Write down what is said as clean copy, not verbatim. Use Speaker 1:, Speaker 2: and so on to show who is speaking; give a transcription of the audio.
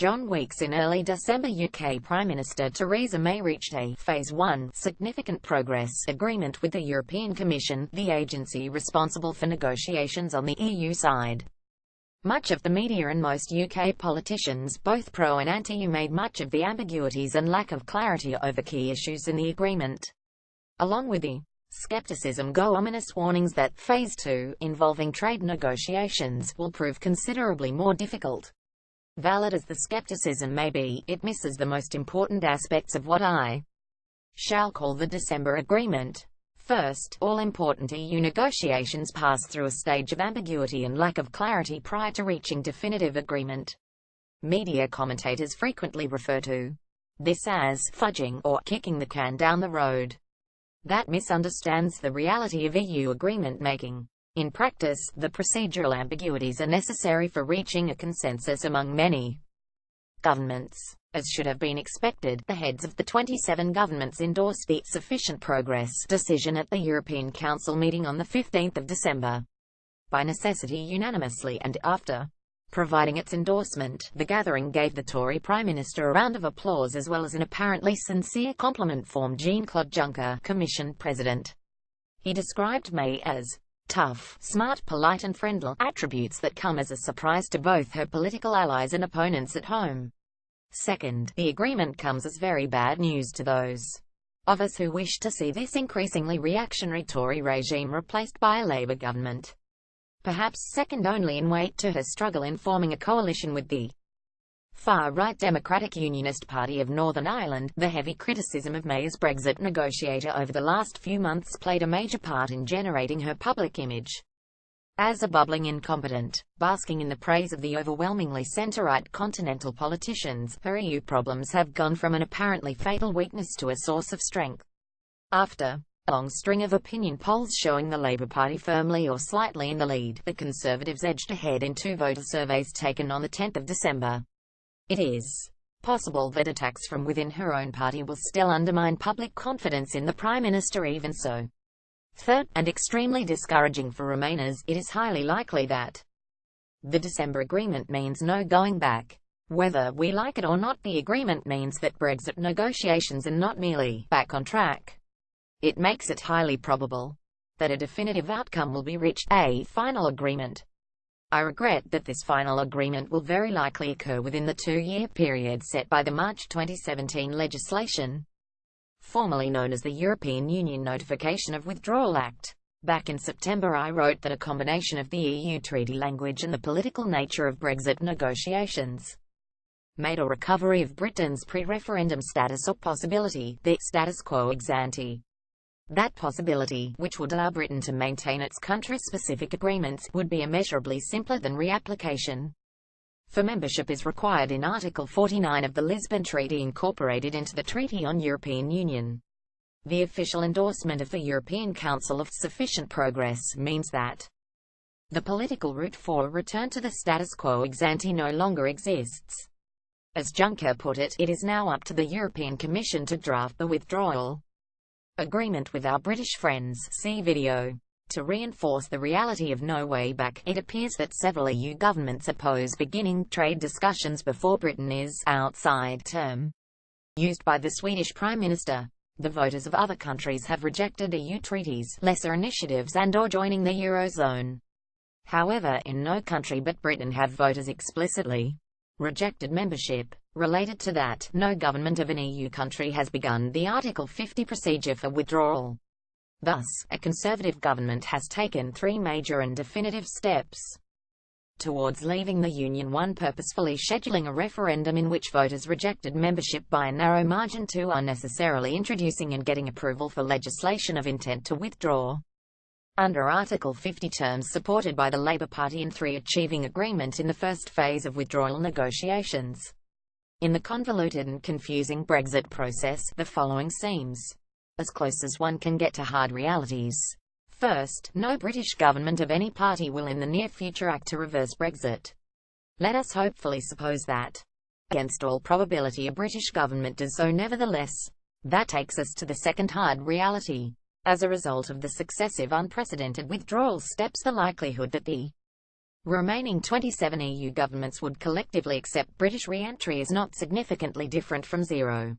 Speaker 1: John Weeks. In early December, UK Prime Minister Theresa May reached a Phase 1 significant progress agreement with the European Commission, the agency responsible for negotiations on the EU side. Much of the media and most UK politicians, both pro and anti-EU, made much of the ambiguities and lack of clarity over key issues in the agreement. Along with the skepticism go ominous warnings that Phase 2, involving trade negotiations, will prove considerably more difficult. Valid as the skepticism may be, it misses the most important aspects of what I shall call the December agreement. First, all important EU negotiations pass through a stage of ambiguity and lack of clarity prior to reaching definitive agreement. Media commentators frequently refer to this as fudging or kicking the can down the road. That misunderstands the reality of EU agreement making. In practice, the procedural ambiguities are necessary for reaching a consensus among many governments. As should have been expected, the heads of the 27 governments endorsed the sufficient progress decision at the European Council meeting on the 15th of December. By necessity, unanimously, and after providing its endorsement, the gathering gave the Tory Prime Minister a round of applause as well as an apparently sincere compliment from Jean-Claude Juncker, Commission President. He described May as tough, smart, polite and friendly, attributes that come as a surprise to both her political allies and opponents at home. Second, the agreement comes as very bad news to those of us who wish to see this increasingly reactionary Tory regime replaced by a Labour government. Perhaps second only in weight to her struggle in forming a coalition with the far-right Democratic Unionist Party of Northern Ireland, the heavy criticism of May as Brexit negotiator over the last few months played a major part in generating her public image as a bubbling incompetent, basking in the praise of the overwhelmingly centre-right continental politicians. Her EU problems have gone from an apparently fatal weakness to a source of strength. After a long string of opinion polls showing the Labour Party firmly or slightly in the lead, the Conservatives edged ahead in 2 voter surveys taken on the 10th of December. It is possible that attacks from within her own party will still undermine public confidence in the Prime Minister even so. Third, and extremely discouraging for Remainers, it is highly likely that the December agreement means no going back. Whether we like it or not, the agreement means that Brexit negotiations are not merely back on track. It makes it highly probable that a definitive outcome will be reached, a final agreement. I regret that this final agreement will very likely occur within the 2-year period set by the March 2017 legislation, formerly known as the European Union Notification of Withdrawal Act. Back in September I wrote that a combination of the EU treaty language and the political nature of Brexit negotiations made a recovery of Britain's pre-referendum status a possibility, the status quo ex ante. That possibility, which would allow Britain to maintain its country-specific agreements, would be immeasurably simpler than reapplication. For membership is required in Article 49 of the Lisbon Treaty incorporated into the Treaty on European Union. The official endorsement of the European Council of sufficient progress means that the political route for a return to the status quo ex ante no longer exists. As Juncker put it, it is now up to the European Commission to draft the withdrawal agreement with our British friends. See video. To reinforce the reality of no way back, it appears that several EU governments oppose beginning trade discussions before Britain is outside term used by the Swedish Prime Minister. The voters of other countries have rejected EU treaties, lesser initiatives and/or joining the Eurozone. However, in no country but Britain have voters explicitly rejected membership. Related to that, no government of an EU country has begun the Article 50 procedure for withdrawal. Thus, a Conservative government has taken 3 major and definitive steps towards leaving the Union. 1. Purposefully scheduling a referendum in which voters rejected membership by a narrow margin. 2. Unnecessarily introducing and getting approval for legislation of intent to withdraw under Article 50 terms supported by the Labour Party. And 3. Achieving agreement in the first phase of withdrawal negotiations. In the convoluted and confusing Brexit process, the following seems as close as one can get to hard realities. First, no British government of any party will in the near future act to reverse Brexit. Let us hopefully suppose that, against all probability, a British government does so nevertheless. That takes us to the second hard reality. As a result of the successive unprecedented withdrawal steps, the likelihood that the Remaining 27 EU governments would collectively accept British re-entry as not significantly different from zero.